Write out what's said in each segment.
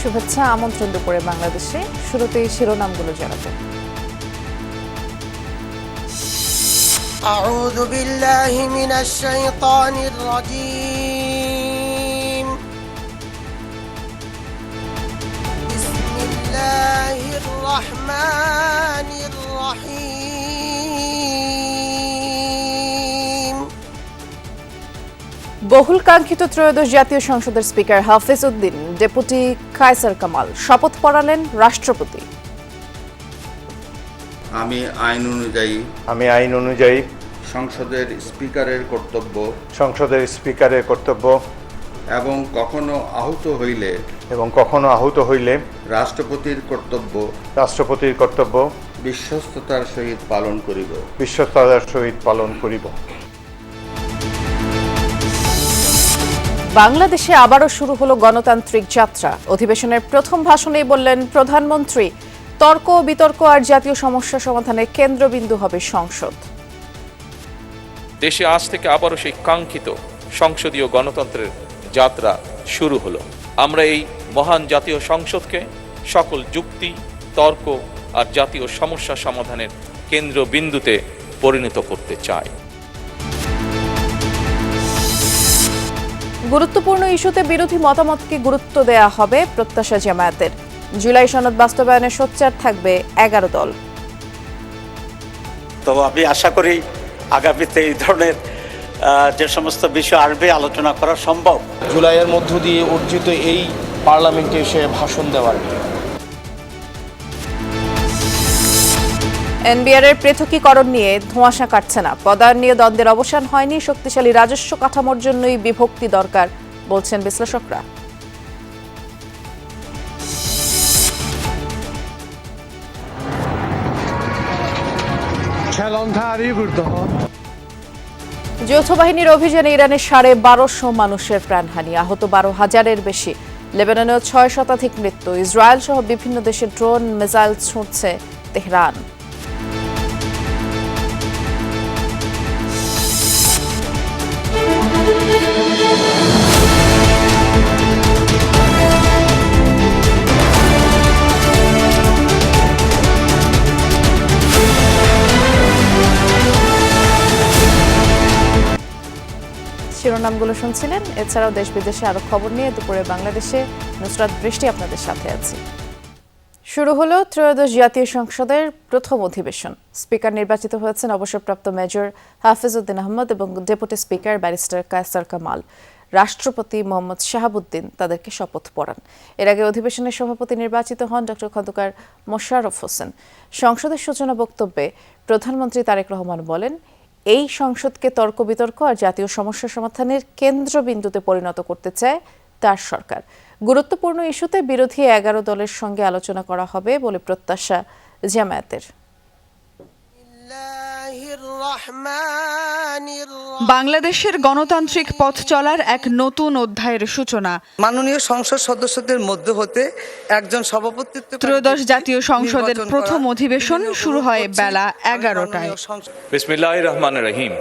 শুভেচ্ছা আমন্ত্রণ দুপুরে বাংলাদেশে। শুরুতেই শিরোনামগুলো জানাবেন। আউযু বিল্লাহি মিনাশ শাইতানির রাজীম। বিসমিল্লাহির রহমানির রহিম। বহুল কাঙ্ক্ষিত ত্রয়োদশ জাতীয় সংসদের স্পিকার হাফিজ উদ্দিন ডেপুটি কায়সার কামাল শপথ পড়ালেন রাষ্ট্রপতি। আমি আইন অনুযায়ী সংসদের স্পিকারের কর্তব্য এবং কখনো আহত হইলে রাষ্ট্রপতির কর্তব্য বিশ্বস্ততার সহিত পালন করিব। বাংলাদেশে আবারও শুরু হলো গণতান্ত্রিক যাত্রা। অধিবেশনের প্রথম ভাষণেই বললেন প্রধানমন্ত্রী, তর্ক বিতর্ক আর জাতীয় সমস্যা সমাধানের কেন্দ্রবিন্দু হবে সংসদ। দেশে আজ থেকে আবারও সেই কাঙ্ক্ষিত সংসদীয় গণতন্ত্রের যাত্রা শুরু হলো। আমরা এই মহান জাতীয় সংসদকে সকল যুক্তি, তর্ক আর জাতীয় সমস্যা সমাধানের কেন্দ্রবিন্দুতে পরিণত করতে চাই। গুরুত্বপূর্ণ ইস্যুতে বিরোধী মতামতকে গুরুত্ব দেয়া হবে, প্রত্যাশা জামায়াতের। জুলাই সনদ বাস্তবায়নে সোচ্চার থাকবে 11 দল। তো আমি আশা করি আগামীতে এই ধরনের যে সমস্ত বিষয় আসবে আলোচনা করা সম্ভব। জুলাইয়ের মধ্য দিয়ে অর্জিত এই পার্লামেন্টে এসে ভাষণ দেওয়ার এনবিআর-এর পৃথকীকরণ নিয়ে ধোঁয়াশা কাটছে না। পদায়ন নিয়ে দ্বন্দ্বের অবসান হয়নি। শক্তিশালী রাজস্ব কাঠামোর জন্যই বিভক্তি দরকার, বলছেন বিশ্লেষকরা। যৌথ বাহিনীর অভিযানে ইরানে 1250 মানুষের প্রাণহানি, আহত 12,000-এর বেশি। লেবাননেও 6 শতাধিক মৃত্যু। ইসরায়েল সহ বিভিন্ন দেশে ড্রোন মিসাইল ছুঁড়ছে তেহরান। শিরোনামগুলো শুনছিলেন। এছাড়াও দেশ বিদেশে আরো খবর নিয়ে দুপুরে বাংলাদেশে নুসরাত বৃষ্টি আপনাদের সাথে আছি। শুরু হলো ত্রয়োদশ জাতীয় সংসদের প্রথম অধিবেশন। স্পিকার নির্বাচিত হয়েছেন অবসরপ্রাপ্ত মেজর হাফিজ উদ্দিন আহমদ এবং deputy speaker barrister Kaiser Kamal. রাষ্ট্রপতি মোহাম্মদ শাহাবুদ্দিন তাদেরকে শপথ পড়ান। এর আগে অধিবেশনের সভাপতি নির্বাচিত হন ডক্টর খন্দকার মোশাররফ হোসেন। সংসদের সূচনা বক্তব্যে প্রধানমন্ত্রী তারেক রহমান বলেন, এই সংসদকে তর্ক বিতর্ক আর জাতীয় সমস্যা সমাধানের কেন্দ্রবিন্দুতে পরিণত করতে চায় তার সরকার। গুরুত্বপূর্ণ ইস্যুতে বিরোধী 11 দলের সঙ্গে আলোচনা করা হবে বলে প্রত্যাশা জামায়াতের। বাংলাদেশের গণতান্ত্রিক পথ চলার এক নতুন অধ্যায়ের সূচনা। মাননীয় সংসদ সদস্যদের মধ্যে হতে একজন সভাপতিত্ব ত্রয়োদশ জাতীয় সংসদের প্রথম অধিবেশন শুরু হয় বেলা 11টায়। বিসমিল্লাহির রহমানির রহিম।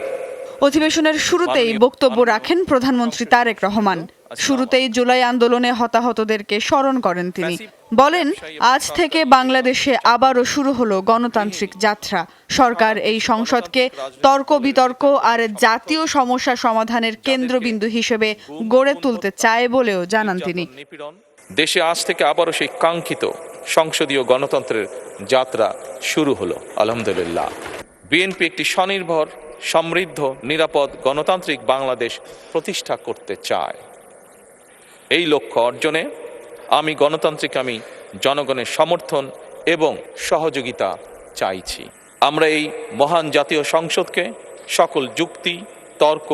অধিবেশনের শুরুতেই বক্তব্য রাখেন প্রধানমন্ত্রী তারেক রহমান। শুরুতেই জুলাই আন্দোলনে হতাহতদেরকে স্মরণ করেন তিনি। বলেন, আজ থেকে বাংলাদেশে আবারও শুরু হলো গণতান্ত্রিক যাত্রা। সরকার এই সংসদকে তর্ক বিতর্ক আর জাতীয় সমস্যা সমাধানের কেন্দ্রবিন্দু হিসেবে গড়ে তুলতে চায় বলেও জানান তিনি। দেশে আজ থেকে আবারও সেই কাঙ্ক্ষিত সংসদীয় গণতন্ত্রের যাত্রা শুরু হলো। আলহামদুলিল্লাহ, বিএনপি একটি স্বনির্ভর, সমৃদ্ধ, নিরাপদ গণতান্ত্রিক বাংলাদেশ প্রতিষ্ঠা করতে চায়। এই লক্ষ্য অর্জনে আমি জনগণের সমর্থন এবং সহযোগিতা চাইছি। আমরা এই মহান জাতীয় সংসদকে সকল যুক্তি, তর্ক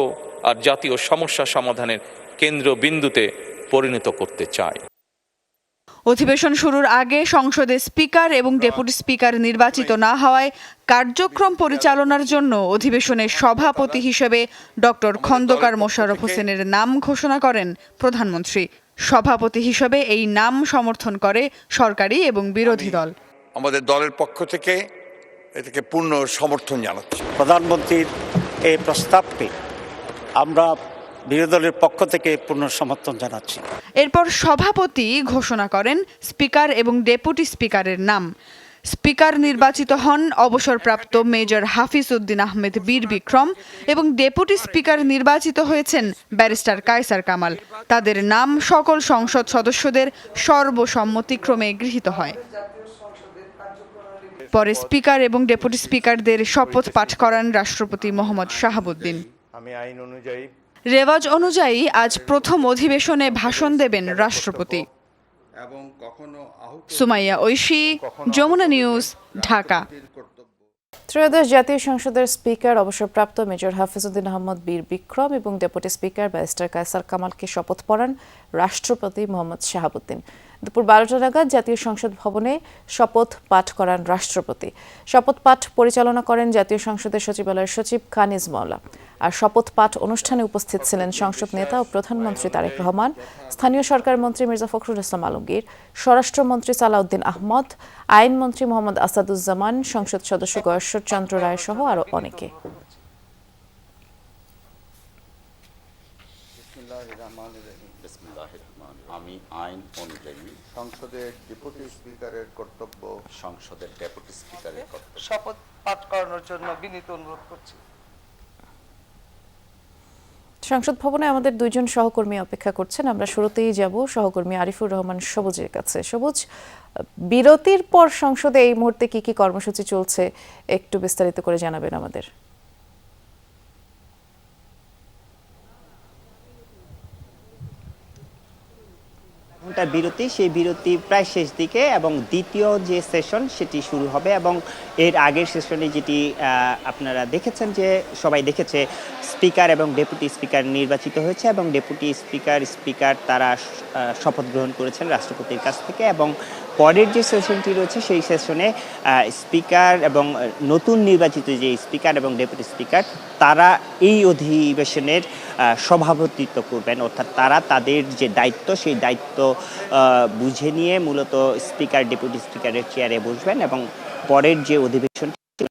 আর জাতীয় সমস্যা সমাধানের কেন্দ্রবিন্দুতে পরিণত করতে চাই। অধিবেশন শুরুর আগে সংসদে স্পিকার এবং ডেপুটি স্পিকার নির্বাচিত না হওয়ায় কার্যক্রম পরিচালনার জন্য অধিবেশনের সভাপতি হিসেবে ডক্টর খন্দকার মোশাররফ হোসেনের নাম ঘোষণা করেন প্রধানমন্ত্রী। সভাপতি হিসেবে এই নাম সমর্থন করে সরকারি এবং বিরোধী দল। আমাদের দলের পক্ষ থেকে এটাকে পূর্ণ সমর্থন জানাচ্ছি। প্রধানমন্ত্রীর এই প্রস্তাবটি আমরা বিরোধী দলের পক্ষ থেকে পূর্ণ সমর্থন জানাচ্ছি। এরপর সভাপতি ঘোষণা করেন স্পিকার এবং ডেপুটি স্পিকারের নাম। স্পিকার নির্বাচিত হন অবসরপ্রাপ্ত মেজর হাফিজ উদ্দিন আহমেদ বীর বিক্রম এবং ডেপুটি স্পিকার নির্বাচিত হয়েছেন ব্যারিস্টার কায়সার কামাল। তাদের নাম সকল সংসদ সদস্যদের সর্বসম্মতিক্রমে গৃহীত হয়। পরে স্পিকার এবং ডেপুটি স্পিকারদের শপথ পাঠ করান রাষ্ট্রপতি মোহাম্মদ শাহাবুদ্দিন। আমি আইন অনুযায়ী রেওয়াজ অনুযায়ী আজ প্রথম অধিবেশনে ভাষণ দেবেন রাষ্ট্রপতি। এবং কখনো সুমাইয়া ঐশী, যমুনা নিউজ, ঢাকা। ত্রয়োদশ জাতীয় সংসদের স্পিকার অবসরপ্রাপ্ত মেজর হাফিজউদ্দিন আহমদ বীর বিক্রম এবং ডেপুটি স্পিকার ব্যারিস্টার কায়সার কামালকে শপথ পড়ান রাষ্ট্রপতি মোহাম্মদ শাহাবুদ্দিন। দুপুর 12টা নাগাদ জাতীয় সংসদ ভবনে শপথ পাঠ করান রাষ্ট্রপতি। শপথ পাঠ পরিচালনা করেন জাতীয় সংসদের সচিবালয়ের সচিব কানিজ মাওলা। আর শপথ পাঠ অনুষ্ঠানে উপস্থিত ছিলেন সংসদ নেতা ও প্রধানমন্ত্রী তারেক রহমান, স্থানীয় সরকার মন্ত্রী মির্জা ফখরুল ইসলাম আলমগীর, স্বরাষ্ট্রমন্ত্রী সালাউদ্দিন আহমদ, আইনমন্ত্রী মোহাম্মদ আসাদুজ্জামান, সংসদ সদস্য গয়েশ্বর চন্দ্র রায় সহ আরও অনেকে। আমি আইন অনুযায়ী সংসদের ডেপুটি স্পিকারের কর্তব্য শপথ পাঠ করানোর জন্য বিনীত অনুরোধ করছি। সংসদ ভবনে আমাদের দুইজন সহকর্মী অপেক্ষা করছেন। আমরা শুরুতেই যাব সহকর্মী আরিফুর রহমান সবুজের কাছে। সবুজ, বিরতির পর সংসদে এই মুহূর্তে কি কি কর্মসূচি চলছে একটু বিস্তারিত করে জানাবেন আমাদের। ঘন্টার বিরতি, সেই বিরতি প্রায় শেষ দিকে এবং দ্বিতীয় যে সেশন সেটি শুরু হবে। এবং এর আগের সেশনে যেটি আপনারা দেখেছেন, যে সবাই দেখেছে, স্পিকার এবং ডেপুটি স্পিকার নির্বাচিত হয়েছে এবং ডেপুটি স্পিকার তারা শপথ গ্রহণ করেছেন রাষ্ট্রপতির কাছ থেকে। এবং পরের যে সেশনটি রয়েছে সেই সেশনে স্পিকার এবং নতুন নির্বাচিত যে স্পিকার এবং ডেপুটি স্পিকার তারা এই অধিবেশনের সভাপতিত্ব করবেন, অর্থাৎ তারা তাদের যে দায়িত্ব সেই দায়িত্ব বুঝে নিয়ে মূলত স্পিকার ডেপুটি স্পিকারের চেয়ারে বসবেন। এবং পরের যে অধিবেশনটি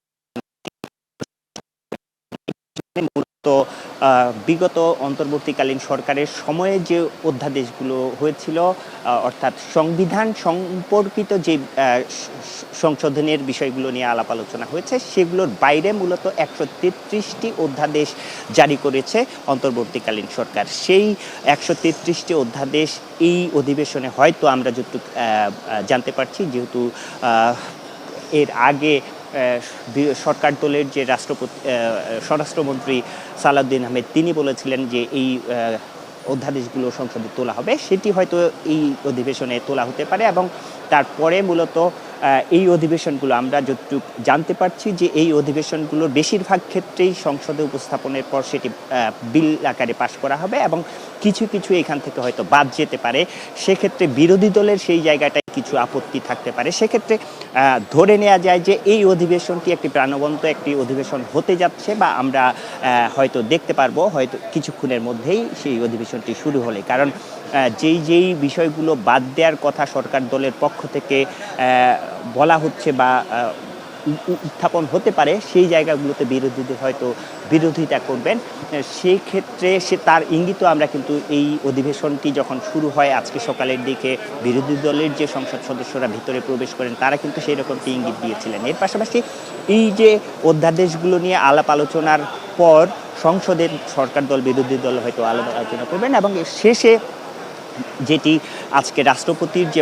মূলত বিগত অন্তর্বর্তীকালীন সরকারের সময়ে যে অধ্যাদেশগুলো হয়েছিল, অর্থাৎ সংবিধান সম্পর্কিত যে সংশোধনের বিষয়গুলো নিয়ে আলাপ আলোচনা হয়েছে, সেগুলোর বাইরে মূলত 133টি অধ্যাদেশ জারি করেছে অন্তর্বর্তীকালীন সরকার। সেই 133টি অধ্যাদেশ এই অধিবেশনে হয়তো আমরা যতটুকু জানতে পারছি, যেহেতু এর আগে সরকার দলের যে স্বরাষ্ট্রমন্ত্রী সালাউদ্দিন আহমেদ তিনি বলেছিলেন যে এই অধ্যাদেশগুলো সংসদে তোলা হবে, সেটি হয়তো এই অধিবেশনে তোলা হতে পারে। এবং তারপরে মূলত এই অধিবেশনগুলো আমরা যতটুকু জানতে পারছি যে এই অধিবেশনগুলোর বেশিরভাগ ক্ষেত্রেই সংসদে উপস্থাপনের পর সেটি বিল আকারে পাশ করা হবে এবং কিছু কিছু এখান থেকে হয়তো বাদ যেতে পারে। সেক্ষেত্রে বিরোধী দলের সেই জায়গাটায় কিছু আপত্তি থাকতে পারে। সেক্ষেত্রে ধরে নেওয়া যায় যে এই অধিবেশনটি একটি প্রাণবন্ত একটি অধিবেশন হতে যাচ্ছে, বা আমরা হয়তো দেখতে পারবো হয়তো কিছুক্ষণের মধ্যেই সেই অধিবেশনটি শুরু হলে। কারণ যেই বিষয়গুলো বাদ দেওয়ার কথা সরকার দলের পক্ষ থেকে বলা হচ্ছে বা উত্থাপন হতে পারে, সেই জায়গাগুলোতে বিরোধীদের হয়তো বিরোধিতা করবেন। সেই ক্ষেত্রে তার ইঙ্গিতও আমরা কিন্তু এই অধিবেশনটি যখন শুরু হয় আজকে সকালের দিকে বিরোধী দলের যে সংসদ সদস্যরা ভিতরে প্রবেশ করেন তারা কিন্তু সেই রকমটি ইঙ্গিত দিয়েছিলেন। এর পাশাপাশি এই যে অধ্যাদেশগুলো নিয়ে আলাপ আলোচনার পর সংসদের সরকার দল বিরোধী দল হয়তো আলাপ আলোচনা করবেন এবং শেষে যেটি আজকে রাষ্ট্রপতির যে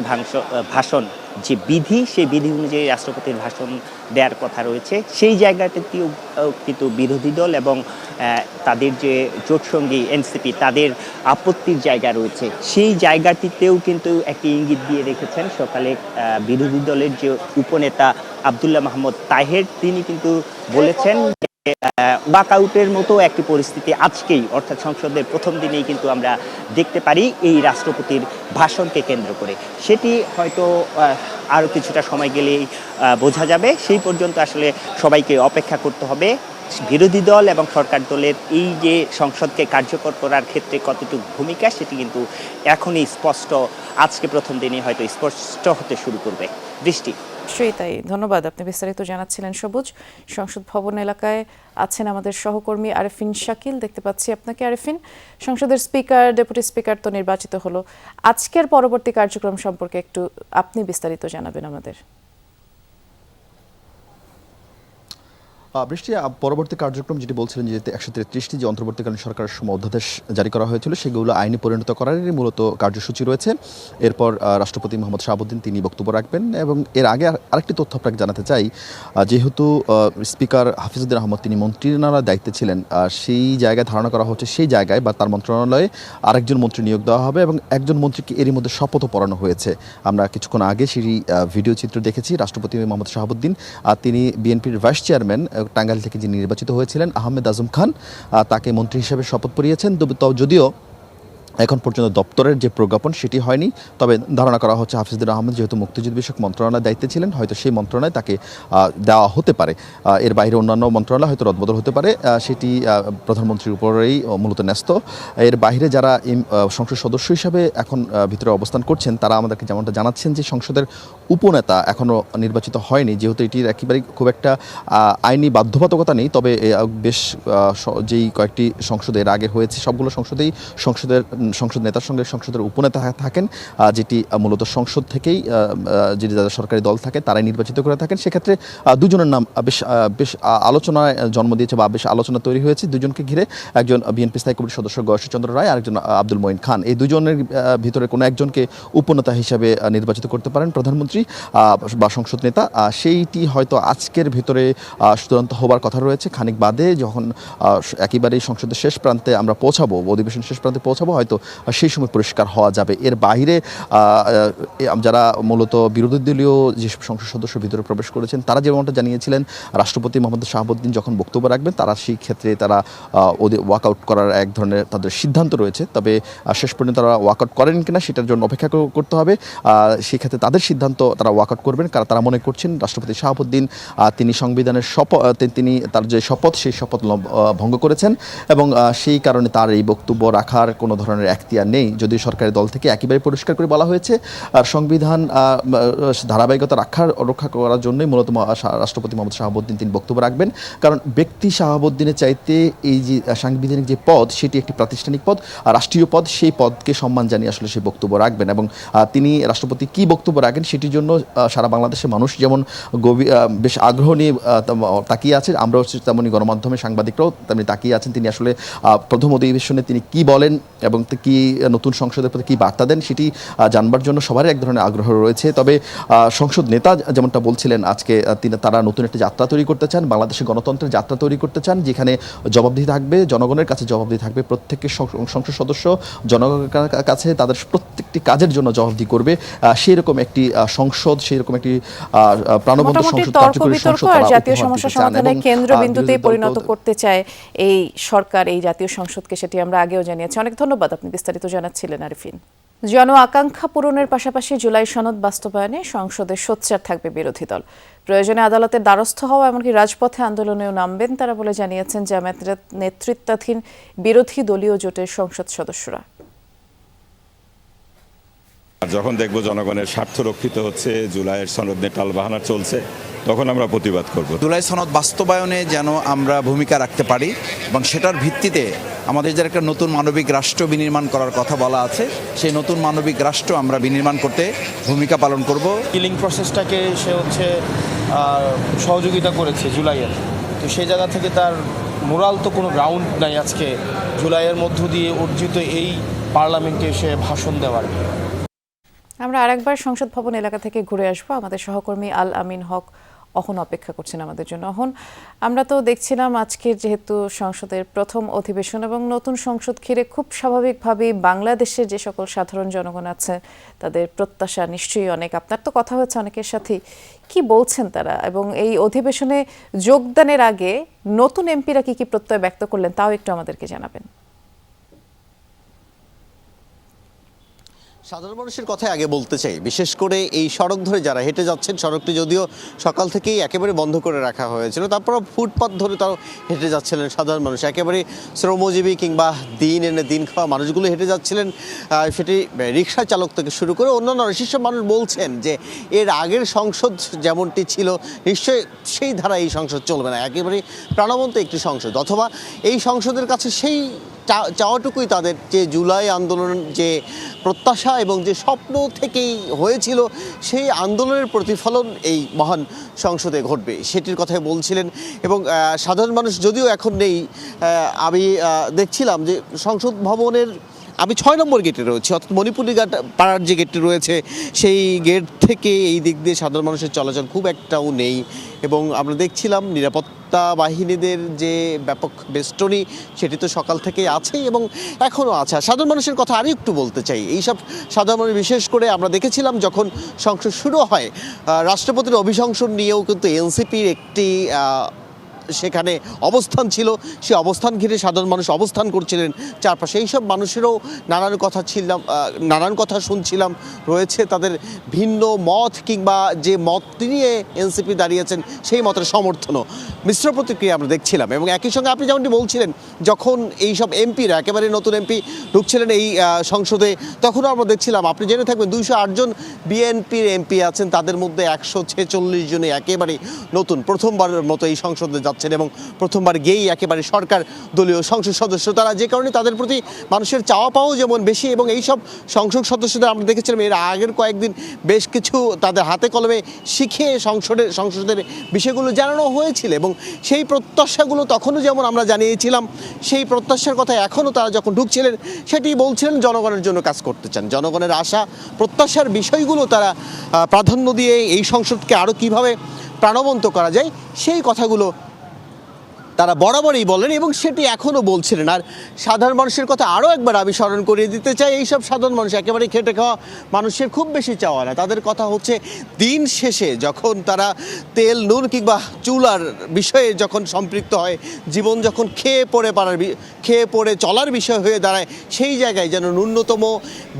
ভাষণ, যে বিধি, সেই বিধি অনুযায়ী রাষ্ট্রপতির ভাষণ দেওয়ার কথা রয়েছে, সেই জায়গাটিতেও কিন্তু বিরোধী দল এবং তাদের যে জোটসঙ্গী এনসিপি তাদের আপত্তির জায়গা রয়েছে। সেই জায়গাটিতেও কিন্তু একটি ইঙ্গিত দিয়ে রেখেছেন সকালে বিরোধী দলের যে উপনেতা আব্দুল্লাহ মাহমুদ তাহের। তিনি কিন্তু বলেছেন ওয়াকআউটের মতো একটি পরিস্থিতি আজকেই অর্থাৎ সংসদের প্রথম দিনেই কিন্তু আমরা দেখতে পারি এই রাষ্ট্রপতির ভাষণকে কেন্দ্র করে। সেটি হয়তো আরও কিছুটা সময় গেলেই বোঝা যাবে। সেই পর্যন্ত আসলে সবাইকে অপেক্ষা করতে হবে। বিরোধী দল এবং সরকার দলের এই যে সংসদকে কার্যকর করার ক্ষেত্রে কতটুকু ভূমিকা সেটি কিন্তু এখনই স্পষ্ট, আজকে প্রথম দিনে হয়তো স্পষ্ট হতে শুরু করবে। দৃষ্টি নিশ্চয়ই তাই, ধন্যবাদ। আপনি বিস্তারিত জানাচ্ছিলেন সবুজ। সংসদ ভবন এলাকায় আছেন আমাদের সহকর্মী আরেফিন শাকিল, দেখতে পাচ্ছি আপনাকে। আরেফিন, সংসদের স্পিকার, ডেপুটি স্পিকার তো নির্বাচিত হলো, আজকের পরবর্তী কার্যক্রম সম্পর্কে একটু আপনি বিস্তারিত জানাবেন আমাদের। বৃষ্টি, পরবর্তী কার্যক্রম যেটি বলছিলেন যে 133টি যে অন্তর্বর্তীকালীন সরকারের সময় অধ্যাদেশ জারি করা হয়েছিল সেগুলো আইনে পরিণত করারই মূলত কার্যসূচি রয়েছে। এরপর রাষ্ট্রপতি মোহাম্মদ শাহাবুদ্দিন তিনি বক্তব্য রাখবেন এবং এর আগে আরেকটি তথ্য আপনাকে জানাতে চাই, যেহেতু স্পিকার হাফিজউদ্দিন আহমদ তিনি মন্ত্রণালয়ের দায়িত্বে ছিলেন, সেই জায়গায় ধারণা করা হচ্ছে সেই জায়গায় বা তার মন্ত্রণালয়ে আরেকজন মন্ত্রী নিয়োগ দেওয়া হবে এবং একজন মন্ত্রীকে এরই মধ্যে শপথও পড়ানো হয়েছে। আমরা কিছুক্ষণ আগে সেই ভিডিও চিত্র দেখেছি। রাষ্ট্রপতি মোহাম্মদ শাহাবুদ্দিন তিনি বিএনপির ভাইস চেয়ারম্যান টাঙ্গাইল থেকে যিনি নির্বাচিত হয়েছিলেন আহমেদ আজম খান, তাকে মন্ত্রী হিসেবে শপথ পড়িয়েছেন। যদিও এখন পর্যন্ত দপ্তরের যে প্রজ্ঞাপন সেটি হয়নি, তবে ধারণা করা হচ্ছে হাফিজুদ্দিন আহমেদ যেহেতু মুক্তিযুদ্ধ বিষয়ক মন্ত্রণালয়ের দায়িত্বে ছিলেন, হয়তো সেই মন্ত্রণালয় তাকে দেওয়া হতে পারে। এর বাইরে অন্যান্য মন্ত্রণালয় হয়তো রদবদল হতে পারে, সেটি প্রধানমন্ত্রীর উপরেই মূলত ন্যস্ত। এর বাইরে যারা সংসদ সদস্য হিসাবে এখন ভিতরে অবস্থান করছেন তারা আমাদেরকে যেমনটা জানাচ্ছেন যে সংসদের উপনেতা এখনও নির্বাচিত হয়নি, যেহেতু এটির একেবারেই খুব একটা আইনি বাধ্যবাধকতা নেই। তবে বেশ যেই কয়েকটি সংসদ এর আগে হয়েছে সবগুলো সংসদ নেতার সঙ্গে সংসদের উপনেতা থাকেন, যেটি মূলত সংসদ থেকেই যিনি যারা সরকারি দল থাকে তারাই নির্বাচিত করে থাকেন। সেক্ষেত্রে দুজনের নাম বেশ আলোচনায় জন্ম দিয়েছে বা বেশ আলোচনা তৈরি হয়েছে দুজনকে ঘিরে। একজন বিএনপি স্থায়ী কমিটির সদস্য গয়েশ্বরচন্দ্র রায়, আরেকজন আব্দুল মঈন খান। এই দুজনের ভিতরে কোনো একজনকে উপনেতা হিসাবে নির্বাচিত করতে পারেন প্রধানমন্ত্রী বা সংসদ নেতা। সেইটি হয়তো আজকের ভিতরে চূড়ান্ত হবার কথা রয়েছে। খানিক বাদে যখন একেবারেই সংসদের শেষ প্রান্তে আমরা পৌঁছাবো, অধিবেশন শেষ প্রান্তে পৌঁছাবো, হয়তো সেই সময় পরিষ্কার হওয়া যাবে। এর বাইরে যারা মূলত বিরোধী দলীয় যেসব সংসদ সদস্য ভিতরে প্রবেশ করেছেন তারা যেমনটা জানিয়েছিলেন রাষ্ট্রপতি মোহাম্মদ শাহাবুদ্দিন যখন বক্তব্য রাখবেন তারা সেই ক্ষেত্রে তারা ওয়াকআউট করার এক ধরনের তাদের সিদ্ধান্ত রয়েছে। তবে শেষ পর্যন্ত তারা ওয়াকআউট করেন কিনা সেটার জন্য অপেক্ষা করতে হবে। সেই ক্ষেত্রে তাদের সিদ্ধান্ত তারা ওয়াকআউট করবেন, কারণ তারা মনে করছেন রাষ্ট্রপতি শাহাবুদ্দিন তিনি সংবিধানের তিনি তার যে শপথ সেই শপথ ভঙ্গ করেছেন এবং সেই কারণে তার এই বক্তব্য রাখার কোনো ধরনের এখতিয়ার নেই। যদিও সরকারি দল থেকে একেবারে পরিষ্কার করে বলা হয়েছে আর সংবিধান ধারাবাহিকতা রক্ষা করার জন্যই মূলত রাষ্ট্রপতি মোহাম্মদ শাহাবুদ্দিন তিনি বক্তব্য রাখবেন। কারণ ব্যক্তি শাহাবুদ্দিনের চাইতে এই যে সাংবিধানিক যে পদ সেটি একটি প্রাতিষ্ঠানিক পদ, রাষ্ট্রীয় পদ, সেই পদকে সম্মান জানিয়ে আসলে সেই বক্তব্য রাখবেন এবং তিনি রাষ্ট্রপতি কী বক্তব্য রাখেন সেটির জন্য সারা বাংলাদেশের মানুষ যেমন বেশ আগ্রহ নিয়ে তাকিয়ে আছে, আমরাও তেমনি গণমাধ্যমে সাংবাদিকরাও তেমনি তাকিয়ে আছেন তিনি আসলে প্রথম অধিবেশনে তিনি কী বলেন এবং কি নতুন সংসদের প্রতি কী বার্তা দেন সেটি জানবার জন্য সবারই এক ধরনের আগ্রহ রয়েছে। তবে সংসদ নেতা যেমনটা বলছিলেন আজকে তারা নতুন একটি যাত্রা তৈরি করতে চান, বাংলাদেশের গণতন্ত্রের যাত্রা তৈরি করতে চান, যেখানে জবাবদিহি থাকবে, জনগণের কাছে জবাবদিহি থাকবে। প্রত্যেকটি সংসদ সদস্য জনগণের কাছে তাদের প্রত্যেকটি কাজের জন্য জবাবদিহি করবে। সেই রকম একটি সংসদ, সেই রকম একটি প্রাণবন্ত সংসদ, কার্যকরী সংসদ আর জাতীয় সমস্যা সমাধানের কেন্দ্রবিন্দুতে পরিণত করতে চায় এই সরকার এই জাতীয় সংসদকে, সেটি আমরা আগেও জানিয়েছি। অনেক ধন্যবাদ, আপনি বিস্তারিত জানাচ্ছিলেন আরিফিন। জন আকাঙ্ক্ষা পূরণের পাশাপাশি জুলাই সনদ বাস্তবায়নে সংসদে সোচ্চার থাকবে বিরোধী দল। প্রয়োজনে আদালতের দ্বারস্থ হওয়া এমনকি রাজপথে আন্দোলনেও নামবেন তারা বলে জানিয়েছেন জামায়াতের নেতৃত্বাধীন বিরোধী দলীয় জোটের সংসদ সদস্যরা। যখন দেখব জনগণের স্বার্থ রক্ষিত হচ্ছে, জুলাইয়ের সনদ নিয়ে টালবাহানা চলছে, তখন আমরা প্রতিবাদ করব। জুলাই সনদ বাস্তবায়নে যেন আমরা ভূমিকা রাখতে পারি এবং সেটার ভিত্তিতে আমাদের যে একটা নতুন মানবিক রাষ্ট্র বিনির্মাণ করার কথা বলা আছে, সেই নতুন মানবিক রাষ্ট্র আমরা বিনির্মাণ করতে ভূমিকা পালন করব। কিলিং প্রসেসটাকে সে সহযোগিতা করেছে জুলাইয়ের, তো সেই জায়গা থেকে তার মোরাল তো কোনো গ্রাউন্ড নাই আজকে জুলাইয়ের মধ্য দিয়ে অর্জিত এই পার্লামেন্টে এসে ভাষণ দেওয়ার। আমরা আরেকবার সংসদ ভবন এলাকা থেকে ঘুরে আসবো। আমাদের সহকর্মী আল আমিন হক অহন অপেক্ষা করছেন আমাদের জন্য। অহন, আমরা তো দেখছিলাম আজকের যেহেতু সংসদের প্রথম অধিবেশন এবং নতুন সংসদ ঘিরে খুব স্বাভাবিকভাবেই বাংলাদেশের যে সকল সাধারণ জনগণ আছে তাদের প্রত্যাশা নিশ্চয়ই অনেক। আপনার তো কথা হচ্ছে অনেকের সাথেই, কি বলছেন তারা এবং এই অধিবেশনে যোগদানের আগে নতুন এমপিরা কি কি প্রত্যয় ব্যক্ত করলেন তাও একটু আমাদেরকে জানাবেন। সাধারণ মানুষের কথা আগে বলতে চাই, বিশেষ করে এই সড়ক ধরে যারা হেঁটে যাচ্ছেন, সড়কটি যদিও সকাল থেকেই একেবারে বন্ধ করে রাখা হয়েছিল, তারপর ফুটপাত ধরে তারা হেঁটে যাচ্ছিলেন সাধারণ মানুষ, একেবারে শ্রমজীবী কিংবা দিন এনে দিন খাওয়া মানুষগুলো হেঁটে যাচ্ছিলেন। সেটি রিক্সা চালক থেকে শুরু করে অন্যান্য সেসব মানুষ বলছেন যে এর আগের সংসদ যেমনটি ছিল নিশ্চয়ই সেই ধারা এই সংসদ চলবে না, একেবারে প্রাণবন্ত একটি সংসদ, অথবা এই সংসদের কাছে সেই চাওয়াটুকুই তাদের যে জুলাই আন্দোলন যে প্রত্যাশা এবং যে স্বপ্ন থেকেই হয়েছিল সেই আন্দোলনের প্রতিফলন এই মহান সংসদে ঘটবে সেটির কথাই বলছিলেন। এবং সাধারণ মানুষ যদিও এখন নেই, আমি দেখছিলাম যে সংসদ ভবনের আমি 6 নম্বর গেটে রয়েছি, অর্থাৎ মণিপুরি পাড়ার যে গেটটি রয়েছে সেই গেট থেকে এই দিক দিয়ে সাধারণ মানুষের চলাচল খুব একটাও নেই। এবং আমরা দেখছিলাম নিরাপত্তা বাহিনীদের যে ব্যাপক বেষ্টনী সেটি তো সকাল থেকেই আছেই এবং এখনও আছে। সাধারণ মানুষের কথা আরও একটু বলতে চাই, এইসব সাধারণ মানুষ বিশেষ করে আমরা দেখেছিলাম যখন সংসদ শুরু হয় রাষ্ট্রপতির অভিশংসন নিয়েও কিন্তু এনসিপির একটি সেখানে অবস্থান ছিল, সেই অবস্থান ঘিরে সাধারণ মানুষ অবস্থান করছিলেন চারপাশে। এইসব মানুষেরও নানান কথা শুনছিলাম, রয়েছে তাদের ভিন্ন মত কিংবা যে মত নিয়ে এনসিপি দাঁড়িয়েছেন সেই মতের সমর্থনও, মিশ্র প্রতিক্রিয়া আমরা দেখছিলাম। এবং একই সঙ্গে আপনি যেমনটি বলছিলেন, যখন এইসব এমপিরা একেবারে নতুন এমপি ঢুকছিলেন এই সংসদে, তখনও আমরা দেখছিলাম, আপনি জেনে থাকবেন 208 জন বিএনপির এমপি আছেন, তাদের মধ্যে 146 জনই একেবারে নতুন, প্রথমবারের মতো এই সংসদে যাচ্ছেন এবং প্রথমবার গেই একেবারে সরকার দলীয় সংসদ সদস্য তারা, যে কারণে তাদের প্রতি মানুষের চাওয়া পাওয়াও যেমন বেশি। এবং এইসব সংসদ সদস্যদের আমরা দেখেছিলাম এর আগের কয়েকদিন বেশ কিছু তাদের হাতে কলমে শিখে সংসদের বিষয়গুলো জানানো হয়েছিল এবং সেই প্রত্যাশাগুলো তখনও যেমন আমরা জানিয়েছিলাম, সেই প্রত্যাশার কথা এখনও তারা যখন ঢুকছিলেন সেটি বলছিলেন জনগণের জন্য কাজ করতে চান, জনগণের আশা প্রত্যাশার বিষয়গুলো তারা প্রাধান্য দিয়ে এই সংসদকে আরও কীভাবে প্রাণবন্ত করা যায় সেই কথাগুলো তারা বরাবরই বলেন এবং সেটি এখনও বলছিলেন। আর সাধারণ মানুষের কথা আরও একবার আমি স্মরণ করিয়ে দিতে চাই, এইসব সাধারণ মানুষ একেবারে খেটে খাওয়া মানুষের খুব বেশি চাওয়া না, তাদের কথা হচ্ছে দিন শেষে যখন তারা তেল নুন কিংবা চুলার বিষয়ে যখন সম্পৃক্ত হয়, জীবন যখন খেয়ে পড়ে চলার বিষয় হয়ে দাঁড়ায়, সেই জায়গায় যেন ন্যূনতম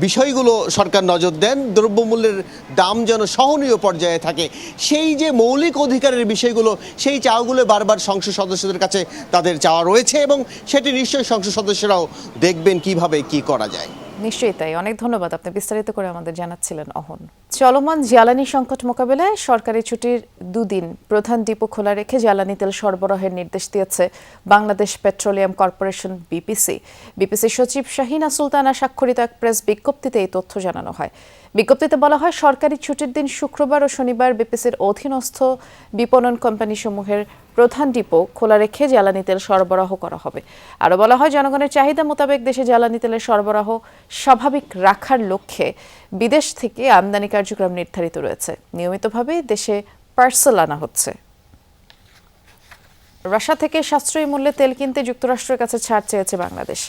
বিষয়গুলো সরকার নজর দেন, দ্রব্যমূল্যের দাম যেন সহনীয় পর্যায়ে থাকে, সেই যে মৌলিক অধিকারের বিষয়গুলো সেই চাওয়াগুলো বারবার সংসদ সদস্যদের কাছে তাদের চাওয়া রয়েছে এবং সেটি নিশ্চয়ই সংসদ সদস্যরাও দেখবেন কিভাবে কি করা যায়। নিশ্চয়ই তাই। অনেক ধন্যবাদ, আপনি বিস্তারিত করে আমাদের জানাচ্ছিলেন অহন। চলমান জ্বালানি সংকট মোকাবেলায় সরকারি ছুটির 2 দিন প্রধান ডিপো খোলা রেখে জ্বালানি তেল সরবরাহের নির্দেশ দিয়েছে বাংলাদেশ পেট্রোলিয়াম কর্পোরেশন বিপিসি সচিব শাহিনা সুলতানা স্বাক্ষরিত এক প্রেস বিজ্ঞপ্তিতে এই তথ্য জানানো হয়। বিজ্ঞপ্তিতে বলা হয়, সরকারি ছুটির দিন শুক্রবার ও শনিবার বিপিসির অধীনস্থ বিপণন কোম্পানিসমূহের প্রধান ডিপো খোলা রেখে জ্বালানি তেল সরবরাহ করা হবে। আরও বলা হয়, জনগণের চাহিদা মোতাবেক দেশে জ্বালানি তেলের সরবরাহ স্বাভাবিক রাখার লক্ষ্যে বিদেশ থেকে আমদানি কার্যক্রম নির্ধারিত রয়েছে। নিয়মিতভাবে দেশে পার্সেল আনা হচ্ছে। রাশিয়া থেকে সাশ্রয়ী মূল্যে তেল কিনতে যুক্তরাষ্ট্রের কাছে ছাড় চেয়েছে বাংলাদেশ।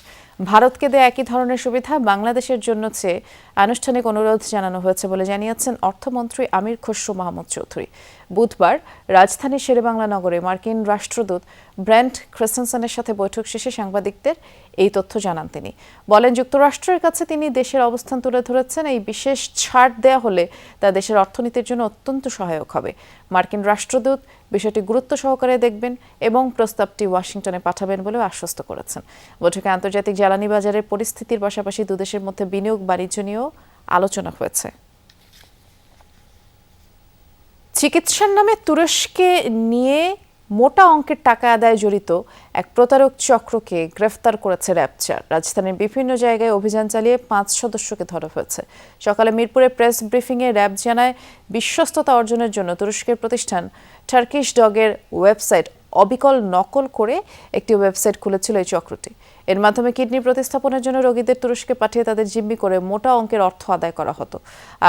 ভারতকে দেয়া একই ধরনের সুবিধা বাংলাদেশের জন্য চেয়ে আনুষ্ঠানিক অনুরোধ জানানো হয়েছে বলে জানিয়েছেন অর্থমন্ত্রী আমির খসরু মাহমুদ চৌধুরী। বুধবার রাজধানীর শেরেবাংলা নগরে মার্কিন রাষ্ট্রদূত ব্র্যান্ট ক্রিস্টেনসেনের সাথে বৈঠক শেষে সাংবাদিকদের এই তথ্য জানান তিনি। বলেন, যুক্তরাষ্ট্রের কাছে তিনি দেশের অবস্থান তুলে ধরেছেন, এই বিশেষ ছাড় দেয়া হলে তা দেশের অর্থনীতির জন্য অত্যন্ত সহায়ক হবে। মার্কিন রাষ্ট্রদূত বিষয়টি গুরুত্ব সহকারে দেখবেন এবং প্রস্তাবটি ওয়াশিংটনে পাঠাবেন বলেও আশ্বস্ত করেছেন। বৈঠকে আন্তর্জাতিক জ্বালানি বাজারের পরিস্থিতির পাশাপাশি দুদেশের মধ্যে বিনিয়োগ বাণিজ্য নিয়েও আলোচনা হয়েছে। চিকিৎসার নামে তুরস্কে নিয়ে মোটা অঙ্কের টাকা আদায়ে জড়িত এক প্রতারক চক্রকে গ্রেফতার করেছে র্যাব 4। রাজধানীর বিভিন্ন জায়গায় অভিযান চালিয়ে 5 সদস্যকে ধরা হয়েছে। সকালে মিরপুরে প্রেস ব্রিফিংয়ে র্যাব জানায়, বিশ্বস্ততা অর্জনের জন্য তুরস্কের প্রতিষ্ঠান টার্কিশ ডগের ওয়েবসাইট অবিকল নকল করে একটি ওয়েবসাইট খুলেছিল এই চক্রটি। এর মাধ্যমে কিডনি প্রতিস্থাপনের জন্য রোগীদের তুরস্কে পাঠিয়ে তাদের জিম্মি করে মোটা অঙ্কের অর্থ আদায় করা হতো।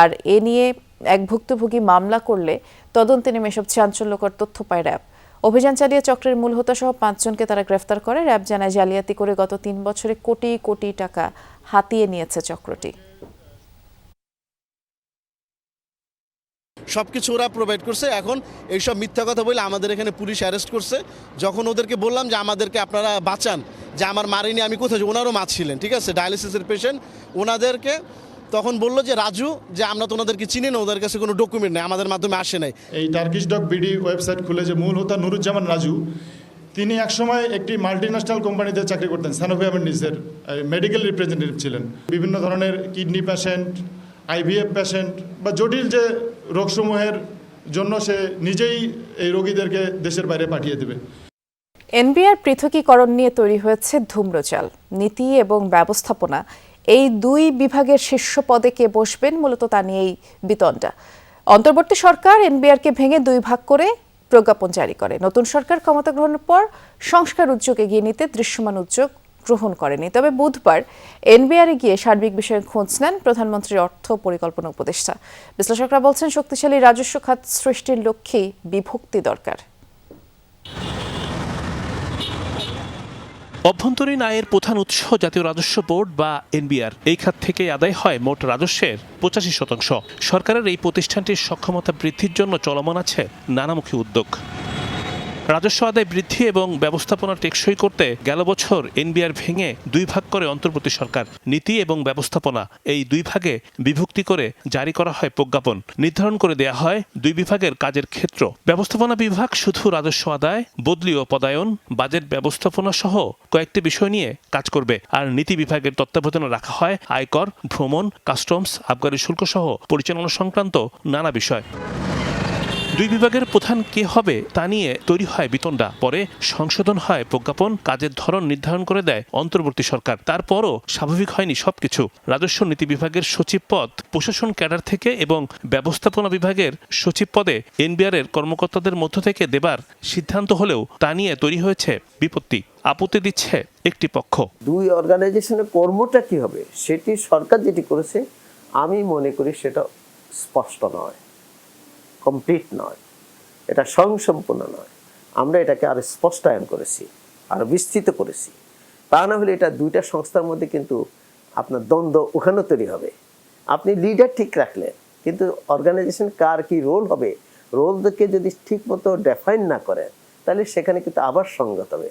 আর এ নিয়ে এক ভুক্তভোগী মামলা করলে তদন্তে নেমে এসব চাঞ্চল্যকর তথ্য পায় র্যাব। অভিযান চালিয়ে চক্রের মূল হোতা সহ 5 জনকে তারা গ্রেফতার করে। র্যাব জানায়, জালিয়াতি করে গত 3 বছরে কোটি কোটি টাকা হাতিয়ে নিয়েছে চক্রটি। সবকিছু ওরা প্রোভাইড করছে। এখন এইসব মিথ্যা কথা বলে আমাদের এখানে পুলিশ অ্যারেস্ট করছে। যখন ওদেরকে বললাম যে আমাদেরকে আপনারা বাঁচান, যে আমার মারিনি, আমি কোথায়, ওনারও মা ছিলেন, ঠিক আছে, ডায়ালিসিসের পেশেন্ট, ওনাদেরকে তখন বললো যে রাজু যে আমরা তো ওনাদেরকে চিনি না, ওদের কাছে কোনো ডকুমেন্ট নেই, আমাদের মাধ্যমে আসে নাই। এই টার্কিশ ডগ বিডি ওয়েবসাইট খুলে যে মূল হোতা নুরুজ্জামান রাজু, তিনি একসময় একটি মাল্টিন্যাশনাল কোম্পানিতে চাকরি করতেন, সানোফি অ্যামেন্ডিসের মেডিকেল রিপ্রেজেন্টেটিভ ছিলেন। বিভিন্ন ধরনের কিডনি পেশেন্ট, আইভিএফ পেশেন্ট বা জটিল যে রোগসমূহের জন্য সে নিজেই এই রোগীদেরকে দেশের বাইরে পাঠিয়ে দেবে। এনবিআর পৃথকীকরণ নিয়ে তৈরি হয়েছে ধূম্রজাল। নীতি এবং ব্যবস্থাপনা এই দুই বিভাগের শীর্ষ পদে কে বসবেন মূলত তা নিয়েই বিতণ্ডা। অন্তর্বর্তী সরকার এনবিআরকে ভেঙে দুই ভাগ করে প্রজ্ঞাপন জারি করে। নতুন সরকার ক্ষমতা গ্রহণের পর সংস্কার উদ্যোগ এগিয়ে নিতে দৃশ্যমান উদ্যোগ গ্রহণ করেনি। তবে বুধবার এনবিআরে গিয়ে সার্বিক বিষয়ে খোঁজ নেন প্রধানমন্ত্রীর অর্থ পরিকল্পনা উপদেষ্টা। বিশ্লেষকরা বলছেন, শক্তিশালী রাজস্ব খাত সৃষ্টির লক্ষ্যেই বিভক্তি দরকার। অভ্যন্তরীণ আয়ের প্রধান উৎস জাতীয় রাজস্ব বোর্ড বা এনবিআর। এই খাত থেকে আদায় হয় মোট রাজস্বের 85%। সরকারের এই প্রতিষ্ঠানটির সক্ষমতা বৃদ্ধির জন্য চলমান আছে নানামুখী উদ্যোগ। রাজস্ব আদায় বৃদ্ধি এবং ব্যবস্থাপনা টেকসই করতে গেল বছর এনবিআর ভেঙে দুই ভাগ করে অন্তর্বর্তী সরকার। নীতি এবং ব্যবস্থাপনা এই দুই ভাগে বিভক্তি করে জারি করা হয় প্রজ্ঞাপন। নির্ধারণ করে দেয়া হয় দুই বিভাগের কাজের ক্ষেত্র। ব্যবস্থাপনা বিভাগ শুধু রাজস্ব আদায়, বদলি ও পদায়ন, বাজেট ব্যবস্থাপনা সহ কয়েকটি বিষয় নিয়ে কাজ করবে। আর নীতি বিভাগের তত্ত্বাবধানে রাখা হয় আয়কর, ভ্রমণ, কাস্টমস, আবগারি শুল্ক সহ পরিচালনা সংক্রান্ত নানা বিষয়। দুই বিভাগের প্রধান কে হবে তা নিয়ে তৈরি হয় বিতণ্ডা। পরে সংশোধন হয় প্রজ্ঞাপন, কাজের ধরন নির্ধারণ করে দেয় অন্তর্বর্তী সরকার। তারপরও স্বাভাবিক হয়নি সবকিছু। রাজস্ব নীতি বিভাগের সচিব পদ প্রশাসন ক্যাডার থেকে এবং ব্যবস্থাপনা বিভাগের সচিব পদে এনবিআরের কর্মকর্তাদের মধ্য থেকে দেবার সিদ্ধান্ত হলেও তা নিয়ে তৈরি হয়েছে বিপত্তি। আপত্তি দিচ্ছে একটি পক্ষ। দুই অর্গানাইজেশনের কর্মটা কি হবে সেটি সরকার যেটি করেছে আমি মনে করি সেটা স্পষ্ট নয়, কমপ্লিট নয়, এটা স্বয়ংসম্পূর্ণ নয়। আমরা এটাকে আরো স্পষ্টায়ন করেছি, আরো বিস্তৃত করেছি। তা না হলে এটা দুইটা সংস্থার মধ্যে কিন্তু আপনার দ্বন্দ্ব ওখানে তৈরি হবে। আপনি লিডার ঠিক রাখলেন, কিন্তু অর্গানাইজেশন কার কি রোল হবে, রোলকে যদি ঠিক মতো ডিফাইন না করেন তাহলে সেখানে কিন্তু আবার সংঘাত হবে।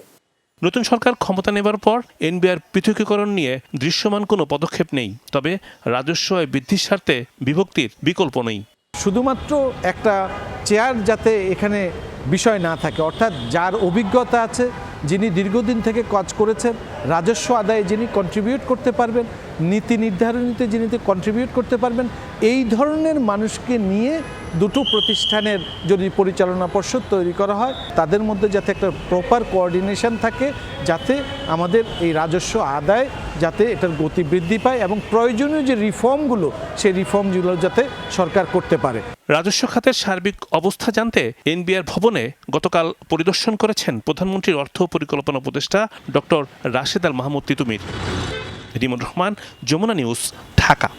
নতুন সরকার ক্ষমতা নেবার পর এনবিআর পৃথকীকরণ নিয়ে দৃশ্যমান কোনো পদক্ষেপ নেই। তবে রাজস্ব আয় বৃদ্ধির স্বার্থে বিভক্তির বিকল্প নেই। শুধুমাত্র একটা চেয়ার যাতে এখানে বিষয় না থাকে, অর্থাৎ যার অভিজ্ঞতা আছে, যিনি দীর্ঘদিন থেকে কাজ করেছেন, রাজস্ব আদায়ে যিনি কন্ট্রিবিউট করতে পারবেন, নীতি নির্ধারণীতে যিনি কন্ট্রিবিউট করতে পারবেন, এই ধরনের মানুষকে নিয়ে দুটো প্রতিষ্ঠানের যদি পরিচালনা পর্ষদ তৈরি করা হয়, তাদের মধ্যে যাতে একটা প্রপার কোঅর্ডিনেশন থাকে, যাতে আমাদের এই রাজস্ব আদায় যাতে এটার গতি বৃদ্ধি পায় এবং প্রয়োজনীয় যে রিফর্মগুলো সেই রিফর্মগুলো যাতে সরকার করতে পারে। রাজস্ব খাতের সার্বিক অবস্থা জানতে এনবিআর ভবনে গতকাল পরিদর্শন করেছেন প্রধানমন্ত্রীর অর্থ পরিকল্পনা উপদেষ্টা ডক্টর রাশেদ আল মাহমুদ তিতুমির। রিমন রহমান, যমুনা নিউজ, ঢাকা।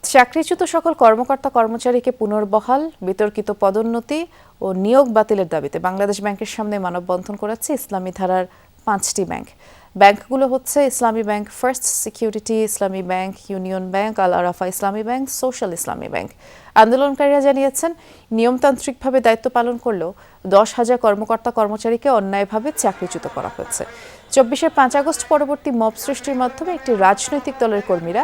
চাকরিচ্যুত সকল কর্মকর্তা কর্মচারীকে পুনর্বহাল, বিতর্কিত পদোন্নতি ও নিয়োগ বাতিলের দাবিতে বাংলাদেশ ব্যাংকের সামনে মানববন্ধন করেছে ইসলামী ধারার 5টি ব্যাংক। ব্যাংকগুলো হচ্ছে ইসলামী ব্যাংক ফার্স্ট সিকিউরিটি, ইসলামী ব্যাংক, ইউনিয়ন ব্যাংক, আল আরাফা ইসলামী ব্যাংক, সোশ্যাল ইসলামী ব্যাংক। আন্দোলনকারীরা জানিয়েছেন, নিয়মতান্ত্রিকভাবে দায়িত্ব পালন করলেও 10,000 কর্মকর্তা কর্মচারীকে অন্যায়ভাবে চাকরিচ্যুত করা হয়েছে। 24-এর 5 আগস্ট পরবর্তী মব সৃষ্টির মাধ্যমে একটি রাজনৈতিক দলের কর্মীরা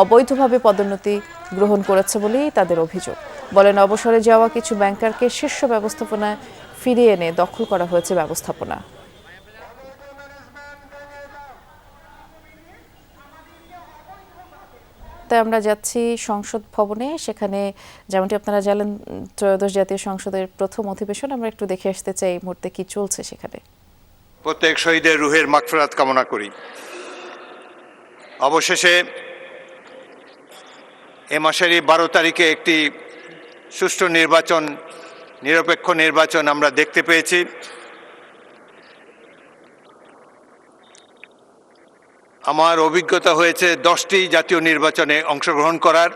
অবৈধভাবে পদোন্নতি গ্রহণ করেছে বলেই তাদের অভিযোগ। বলেন, অবসরে যাওয়া কিছু ব্যাংকারকে শীর্ষ ব্যবস্থাপনায় ফিরিয়ে এনে দখল করা হয়েছে ব্যবস্থাপনা। তাই আমরা যাচ্ছি সংসদ ভবনে। সেখানে যেমনটি আপনারা জানেন, ত্রয়োদশ জাতীয় সংসদের প্রথম অধিবেশন। আমরা একটু দেখে আসতে চাই এই মুহূর্তে কি চলছে সেখানে। প্রত্যেক শহীদের রুহের মাগফিরাত কামনা করি। অবশেষে এ মাসেরই 12 তারিখে একটি সুষ্ঠু নির্বাচন, নিরপেক্ষ নির্বাচন আমরা দেখতে পেয়েছি। আমার অভিজ্ঞতা হয়েছে 10টি জাতীয় নির্বাচনে অংশগ্রহণ করার।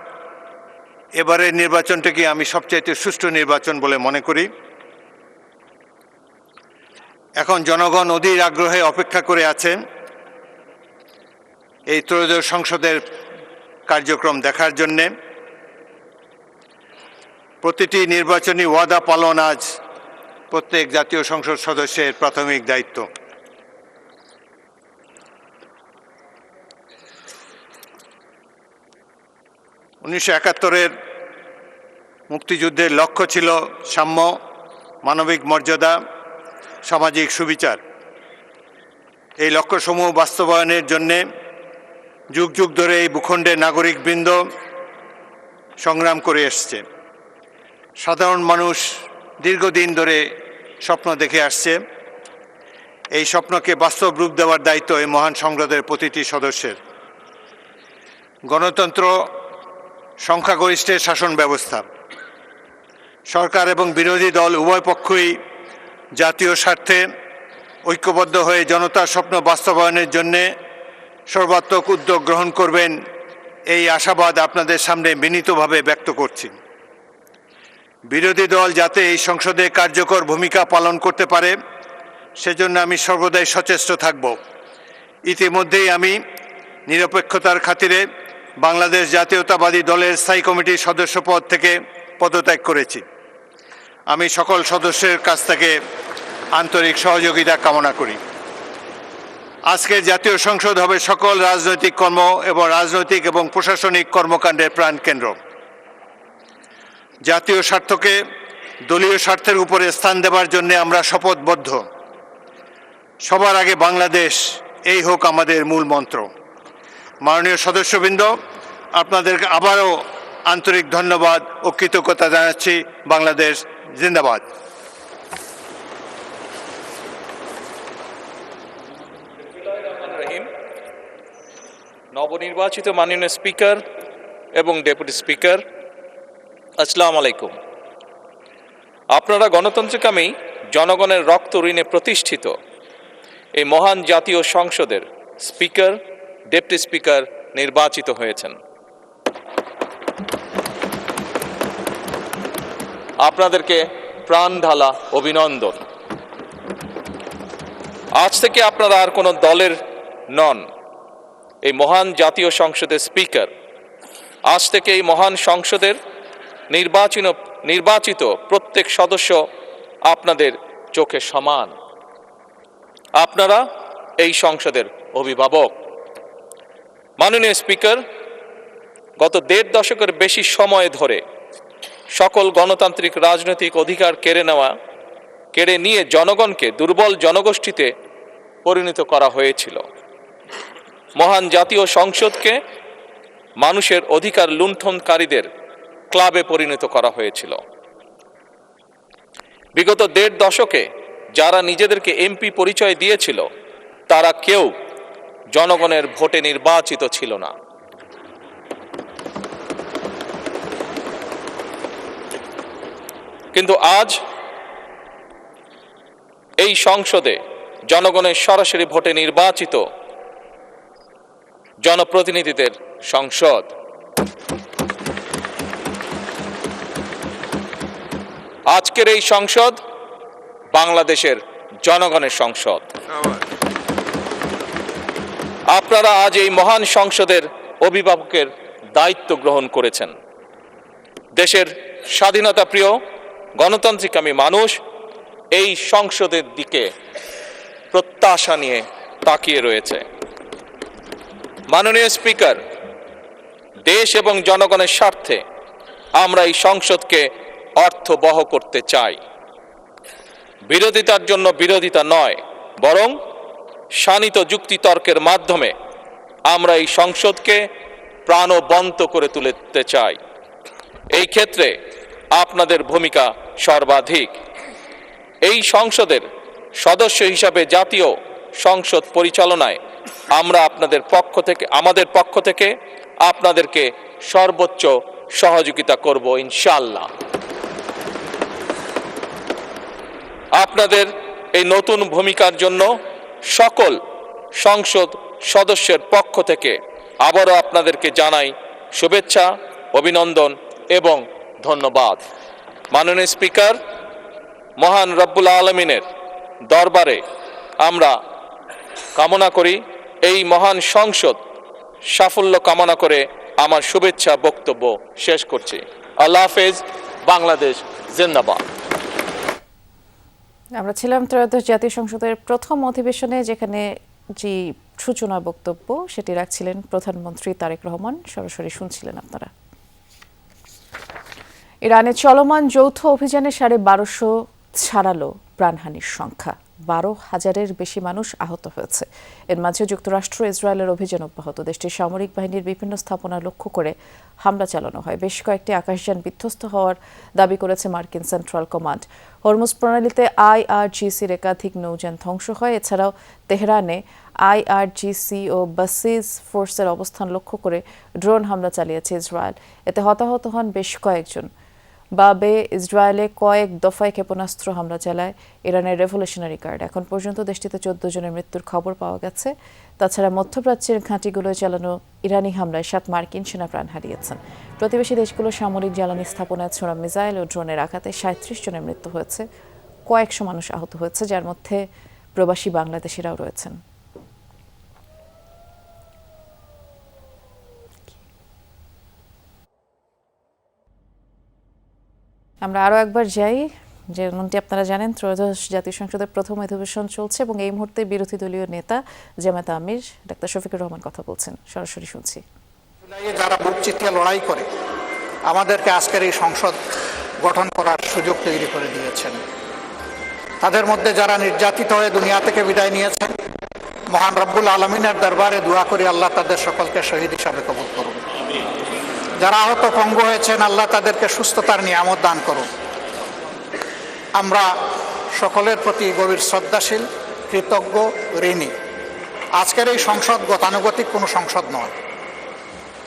এবারের নির্বাচনটাকে আমি সবচাইতে সুষ্ঠু নির্বাচন বলে মনে করি। এখন জনগণ অধীর আগ্রহে অপেক্ষা করে আছেন এই ত্রয়োদশ সংসদের কার্যক্রম দেখার জন্যে। প্রতিটি নির্বাচনী ওয়াদা পালন আজ প্রত্যেক জাতীয় সংসদ সদস্যের প্রাথমিক দায়িত্ব। 1971-এর মুক্তিযুদ্ধের লক্ষ্য ছিল সাম্য, মানবিক মর্যাদা, সামাজিক সুবিচার। এই লক্ষ্যসমূহ বাস্তবায়নের জন্যে যুগ যুগ ধরে এই ভূখণ্ডের নাগরিকবৃন্দ সংগ্রাম করে এসছে। সাধারণ মানুষ দীর্ঘদিন ধরে স্বপ্ন দেখে আসছে। এই স্বপ্নকে বাস্তব রূপ দেওয়ার দায়িত্ব এই মহান সংসদের প্রতিটি সদস্যের। গণতন্ত্র সংখ্যাগরিষ্ঠের শাসন ব্যবস্থা। সরকার এবং বিরোধী দল উভয় পক্ষই জাতীয় স্বার্থে ঐক্যবদ্ধ হয়ে জনতার স্বপ্ন বাস্তবায়নের জন্যে সর্বাত্মক উদ্যোগ গ্রহণ করবেন, এই আশাবাদ আপনাদের সামনে বিনীতভাবে ব্যক্ত করছি। বিরোধী দল যাতে এই সংসদে কার্যকর ভূমিকা পালন করতে পারে সেজন্য আমি সর্বদাই সচেষ্ট থাকব। ইতিমধ্যেই আমি নিরপেক্ষতার খাতিরে বাংলাদেশ জাতীয়তাবাদী দলের স্থায়ী কমিটির সদস্য পদ থেকে পদত্যাগ করেছি। আমি সকল সদস্যের কাছ থেকে আন্তরিক সহযোগিতা কামনা করি। আজকের জাতীয় সংসদ হবে সকল রাজনৈতিক কর্ম এবং রাজনৈতিক এবং প্রশাসনিক কর্মকাণ্ডের প্রাণকেন্দ্র। জাতীয় স্বার্থকে দলীয় স্বার্থের উপরে স্থান দেওয়ার জন্য আমরা শপথবদ্ধ। সবার আগে বাংলাদেশ, এই হোক আমাদের মূল মন্ত্র। মাননীয় সদস্যবৃন্দ, আপনাদেরকে আবারও আন্তরিক ধন্যবাদ ও কৃতজ্ঞতা জানাচ্ছি। বাংলাদেশ জিন্দাবাদ। নবনির্বাচিত মাননীয় স্পিকার এবং ডেপুটি স্পিকার, আসসালামু আলাইকুম। আপনারা গণতন্ত্রকামী জনগণের রক্ত ঋণে প্রতিষ্ঠিত এই মহান জাতীয় সংসদের স্পিকার, ডেপুটি স্পিকার নির্বাচিত হয়েছেন। আপনাদেরকে প্রাণ ঢালা অভিনন্দন। আজ থেকে আপনারা আর কোনো দলের নন, এই মহান জাতীয় সংসদের স্পিকার। আজ থেকে এই মহান সংসদের নির্বাচিত প্রত্যেক সদস্য আপনাদের চোখে সমান। আপনারা এই সংসদের অভিভাবক। মাননীয় স্পিকার, গত 1.5 দশকের বেশি সময় ধরে সকল গণতান্ত্রিক রাজনৈতিক অধিকার কেড়ে নিয়ে জনগণকে দুর্বল জনগোষ্ঠীতে পরিণত করা হয়েছিল। মহান জাতীয় সংসদকে মানুষের অধিকার লুণ্ঠনকারীদের ক্লাবে পরিণত করা হয়েছিল। বিগত 1.5 দশকে যারা নিজেদেরকে এমপি পরিচয় দিয়েছিল তারা কেউ জনগণের ভোটে নির্বাচিত ছিল না। কিন্তু আজ এই সংসদে জনগণের সরাসরি ভোটে নির্বাচিত জনপ্রতিনিধিদের সংসদ। আজকের এই সংসদ বাংলাদেশের জনগণের সংসদ। আপনারা আজ এই মহান সংসদের অভিভাবকের দায়িত্ব গ্রহণ করেছেন। দেশের স্বাধীনতা প্রিয় গণতান্ত্রিকামী মানুষ এই সংসদের দিকে প্রত্যাশা নিয়ে তাকিয়ে রয়েছে। মাননীয় স্পিকার, দেশ এবং জনগণের স্বার্থে আমরা এই সংসদকে অর্থবহ করতে চাই। বিরোধিতার জন্য বিরোধিতা নয়, বরং শানিত যুক্তিতর্কের মাধ্যমে আমরা এই সংসদকে প্রাণবন্ত করে তুলতে চাই। এই ক্ষেত্রে আপনাদের ভূমিকা সর্বাধিক। এই সংসদের সদস্য হিসাবে জাতীয় সংসদ পরিচালনায় আমরা আমাদের পক্ষ থেকে আপনাদেরকে সর্বোচ্চ সহযোগিতা করব ইনশাআল্লাহ। আপনাদের এই নতুন ভূমিকার জন্য সকল সংসদ সদস্যের পক্ষ থেকে আবারও আপনাদেরকে জানাই শুভেচ্ছা, অভিনন্দন এবং ধন্যবাদ। মাননীয় স্পিকার, মহান রব্বুল আলামিনের দরবারে আমরা কামনা করি এই মহান সংসদ সাফল্য কামনা করে আমার শুভেচ্ছা বক্তব্য শেষ করছি। আল্লাহ হাফেজ। বাংলাদেশ জিন্দাবাদ। আমরা ছিলাম ত্রয়োদশ জাতীয় সংসদের প্রথম অধিবেশনে, যেখানে যে সূচনা বক্তব্য সেটি রাখছিলেন প্রধানমন্ত্রী তারেক রহমান। সরাসরি শুনছিলেন আপনারা। ইরানে চলমান যৌথ অভিযানে 1250 ছাড়ালো প্রাণহানির সংখ্যা, 12,000-এর বেশি মানুষ আহত হয়েছে। এর মাঝে যুক্তরাষ্ট্র ইসরায়েলের অভিযান অব্যাহত। দেশটির সামরিক বাহিনীর বিভিন্ন স্থাপনা লক্ষ্য করে হামলা চালানো হয়। বেশ কয়েকটি আকাশযান বিধ্বস্ত হওয়ার দাবি করেছে মার্কিন সেন্ট্রাল কমান্ড। হরমুজ প্রণালীতে IRGCর একাধিক নৌযান ধ্বংস হয়। এছাড়াও তেহরানে IRGC ও বাসিস ফোর্সের অবস্থান লক্ষ্য করে ড্রোন হামলা চালিয়েছে ইসরায়েল। এতে হতাহত হন বেশ কয়েকজন। বাবে ইসরায়েলে কয়েক দফায় ক্ষেপণাস্ত্র হামলা চালায় ইরানের রেভলিউশনারি গার্ড। এখন পর্যন্ত দেশটিতে 14 জনের মৃত্যুর খবর পাওয়া গেছে। তাছাড়া মধ্যপ্রাচ্যের ঘাঁটিগুলোয় চালানো ইরানি হামলায় 7 মার্কিন সেনা প্রাণ হারিয়েছেন। প্রতিবেশী দেশগুলোর সামরিক জ্বালানি স্থাপনায় ছোড়া মিসাইল ও ড্রোনের আঘাতে 37 জনের মৃত্যু হয়েছে, কয়েকশো মানুষ আহত হয়েছে, যার মধ্যে প্রবাসী বাংলাদেশিরাও রয়েছেন। আমরা আরও একবার যাই, যেমনটি আপনারা জানেন ত্রয়োদশ জাতীয় সংসদের প্রথম অধিবেশন চলছে এবং এই মুহূর্তে বিরোধী দলীয় নেতা জামায়াত আমির ডাক্তার শফিকুর রহমান কথা বলছেন। সরাসরি শুনছি। যারা বুক চিতিয়ে লড়াই করে আমাদেরকে আজকের এই সংসদ গঠন করার সুযোগ তৈরি করে দিয়েছেন, তাদের মধ্যে যারা নির্যাতিত হয়ে দুনিয়া থেকে বিদায় নিয়েছেন, মহান রব্বুল আলমিনের দরবারে দোয়া করি আল্লাহ তাদের সকলকে শহীদ হিসাবে কবুল করুন। যারা আহত পঙ্গু হয়েছেন আল্লাহ তাদেরকে সুস্থতার নিয়ামত দান করুন। আমরা সকলের প্রতি গভীর শ্রদ্ধাশীল, কৃতজ্ঞ, ঋণী। আজকের এই সংসদ গতানুগতিক কোনো সংসদ নয়,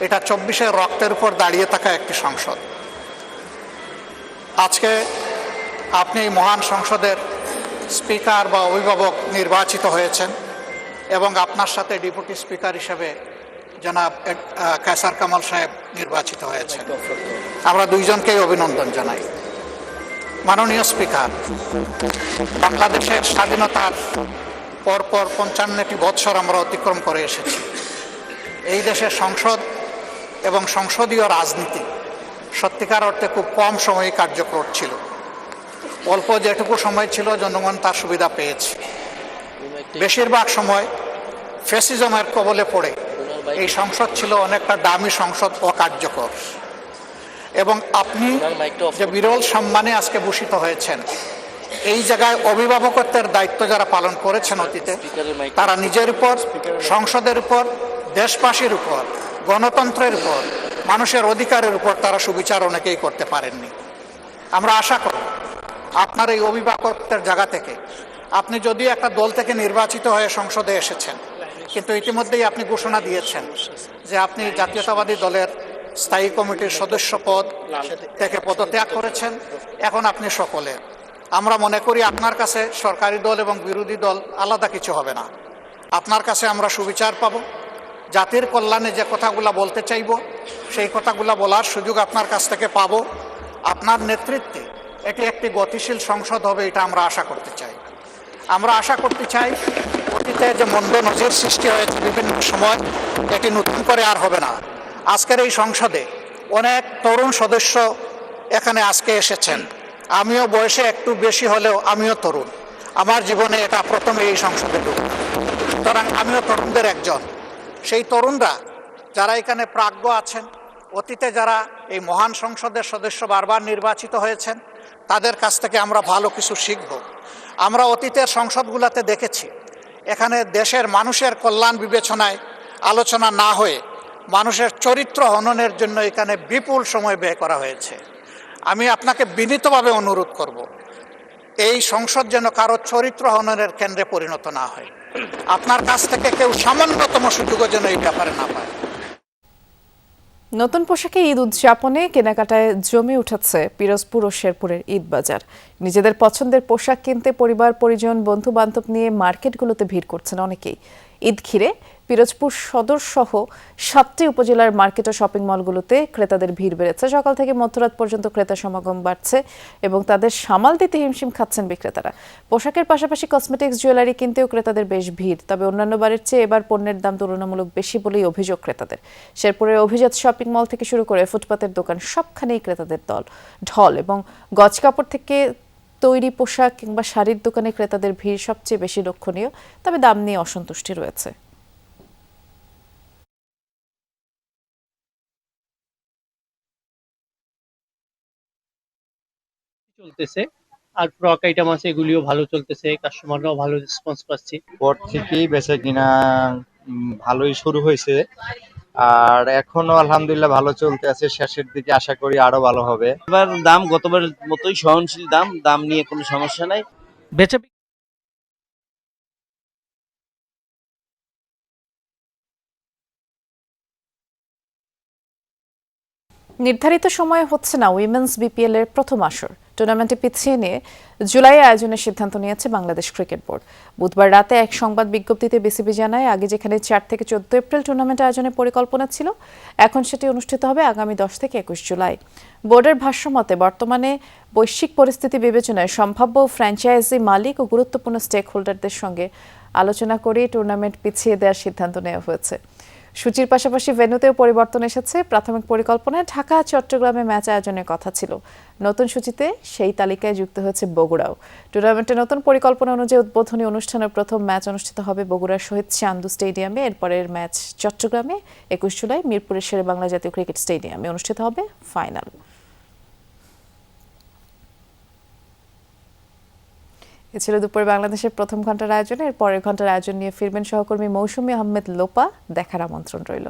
এটা 24-এর রক্তের উপর দাঁড়িয়ে থাকা একটি সংসদ। আজকে আপনি এই মহান সংসদের স্পিকার বা অভিভাবক নির্বাচিত হয়েছেন এবং আপনার সাথে ডেপুটি স্পিকার হিসেবে জনাব কায়সার কামাল সাহেব নির্বাচিত হয়েছেন। আমরা দুইজনকেই অভিনন্দন জানাই। মাননীয় স্পিকার, বাংলাদেশের স্বাধীনতার পরপর 55টি বৎসর আমরা অতিক্রম করে এসেছি। এই দেশের সংসদ এবং সংসদীয় রাজনীতি সত্যিকার অর্থে খুব কম সময়ে কার্যকর ছিল। অল্প যেটুকু সময় ছিল জনগণ তার সুবিধা পেয়েছে। বেশিরভাগ সময় ফ্যাসিজমের কবলে পড়ে এই সংসদ ছিল অনেকটা দামি সংসদ, অকার্যকর। এবং আপনি যে বিরল সম্মানে আজকে ভূষিত হয়েছেন, এই জায়গায় অভিভাবকত্বের দায়িত্ব যারা পালন করেছেন অতীতে, তারা নিজের উপর, সংসদের উপর, দেশবাসীর উপর, গণতন্ত্রের উপর, মানুষের অধিকারের উপর তারা সুবিচার অনেকেই করতে পারেননি। আমরা আশা করি আপনার এই অভিভাবকত্বের জায়গা থেকে, আপনি যদিও একটা দল থেকে নির্বাচিত হয়ে সংসদে এসেছেন, কিন্তু ইতিমধ্যেই আপনি ঘোষণা দিয়েছেন যে আপনি জাতীয়তাবাদী দলের স্থায়ী কমিটির সদস্য পদ থেকে পদত্যাগ করেছেন। এখন আপনি সকলে, আমরা মনে করি আপনার কাছে সরকারি দল এবং বিরোধী দল আলাদা কিছু হবে না। আপনার কাছে আমরা সুবিচার পাব, জাতির কল্যাণে যে কথাগুলো বলতে চাইব সেই কথাগুলো বলার সুযোগ আপনার কাছ থেকে পাব। আপনার নেতৃত্বে এটি একটি গতিশীল সংসদ হবে, এটা আমরা আশা করতে চাই। আমরা আশা করতে চাই অতীতে যে মন্দ নজির সৃষ্টি হয়েছে বিভিন্ন সময়, এটি নতুন করে আর হবে না। আজকের এই সংসদে অনেক তরুণ সদস্য এখানে আজকে এসেছেন। আমিও বয়সে একটু বেশি হলেও আমিও তরুণ। আমার জীবনে এটা প্রথমে এই সংসদে ঢুকল, সুতরাং আমিও তরুণদের একজন। সেই তরুণরা যারা এখানে প্রাজ্ঞ আছেন, অতীতে যারা এই মহান সংসদের সদস্য বারবার নির্বাচিত হয়েছেন, তাদের কাছ থেকে আমরা ভালো কিছু শিখব। আমরা অতীতের সংসদগুলোতে দেখেছি এখানে দেশের মানুষের কল্যাণ বিবেচনায় আলোচনা না হয়ে মানুষের চরিত্র হননের জন্য এখানে বিপুল সময় ব্যয় করা হয়েছে। আমি আপনাকে বিনীতভাবে অনুরোধ করব, এই সংসদ যেন কারো চরিত্র হননের কেন্দ্রে পরিণত না হয়। আপনার কাছ থেকে কেউ সামান্যতম সুযোগও যেন এই ব্যাপারে না পায়। নতুন পোশাকে ঈদ উদযাপনে কেনাকাটায় জমে উঠেছে পিরোজপুর ও শেরপুরের ঈদ বাজার। নিজেদের পছন্দের পোশাক কিনতে পরিবার, পরিজন, বন্ধু বান্ধব নিয়ে মার্কেটগুলোতে ভিড় করছেন অনেকেই। ঈদ ঘিরে পিরোজপুর সদর সহ 7টি উপজেলার মার্কেট ও শপিং মলগুলোতে ক্রেতাদের ভিড় বেড়েছে। সকাল থেকে মধ্যরাত পর্যন্ত ক্রেতা সমাগম বাড়ছে এবং তাদের সামাল দিতে হিমশিম খাচ্ছেন বিক্রেতারা। পোশাকের পাশাপাশি কসমেটিক্স, জুয়েলারি কিনতেও ক্রেতাদের বেশ ভিড়। তবে অন্যান্য বারের চেয়ে এবার পণ্যের দাম তুলনামূলক বেশি বলেই অভিযোগ ক্রেতাদের। শেরপুরের অভিজাত শপিং মল থেকে শুরু করে ফুটপাতের দোকান সবখানেই ক্রেতাদের ঢল এবং গজ কাপড় থেকে তৈরি পোশাক কিংবা শাড়ির দোকানে ক্রেতাদের ভিড় সবচেয়ে বেশি লক্ষণীয়। তবে দাম নিয়ে অসন্তুষ্টি রয়েছে। চলতেছে আর ফ্রক আইটেম আছে, এগুলিও ভালো চলতেছে, কাস্টমাররাও ভালো রেসপন্স পাচ্ছি। পর থেকেই বেচা কিনা ভালোই শুরু হয়েছে, আর এখনো আলহামদুলিল্লাহ ভালো চলতে আছে। শেষের দিকে আশা করি আরো ভালো হবে। এবার দাম গতবার মতোই সহনশীল দাম নিয়ে কোনো সমস্যা নাই। বেচা নির্ধারিত সময়ে হচ্ছে না উইমেন্স বিপিএল এর প্রথম আসর। টুর্নামেন্টে পিছিয়ে নিয়ে জুলাই আয়োজনের সিদ্ধান্ত নিয়েছে বাংলাদেশ ক্রিকেট বোর্ড। বুধবার রাতে এক সংবাদ বিজ্ঞপ্তিতে বিসিবি জানায়, আগে যেখানে 4 থেকে 14 এপ্রিল টুর্নামেন্ট আয়োজনের পরিকল্পনা ছিল, এখন সেটি অনুষ্ঠিত হবে আগামী 10 থেকে 21 জুলাই। বোর্ডের ভাষ্যমতে বর্তমানে বৈশ্বিক পরিস্থিতি বিবেচনায় সম্ভাব্য ফ্র্যাঞ্চাইজি মালিক ও গুরুত্বপূর্ণ স্টেক হোল্ডারদের সঙ্গে আলোচনা করে টুর্নামেন্ট পিছিয়ে দেওয়ার সিদ্ধান্ত নেওয়া হয়েছে। সূচির পাশাপাশি ভেন্যুতেও পরিবর্তন এসেছে। প্রাথমিক পরিকল্পনায় ঢাকা চট্টগ্রামে ম্যাচ আয়োজনের কথা ছিল, নতুন সূচিতে সেই তালিকায় যুক্ত হয়েছে বগুড়াও। টুর্নামেন্টের নতুন পরিকল্পনা অনুযায়ী উদ্বোধনী অনুষ্ঠানের প্রথম ম্যাচ অনুষ্ঠিত হবে বগুড়ার শহীদ চান্দু স্টেডিয়ামে। এরপরের ম্যাচ চট্টগ্রামে 21 জুলাই মিরপুরের শেরে বাংলা জাতীয় ক্রিকেট স্টেডিয়ামে অনুষ্ঠিত হবে ফাইনাল। এ ছিল দুপুরে বাংলাদেশের প্রথম ঘন্টার আয়োজনে। এর পরের ঘন্টার আয়োজন নিয়ে ফিরবেন সহকর্মী মৌসুমী আহমেদ লোপা। দেখার আমন্ত্রণ রইল।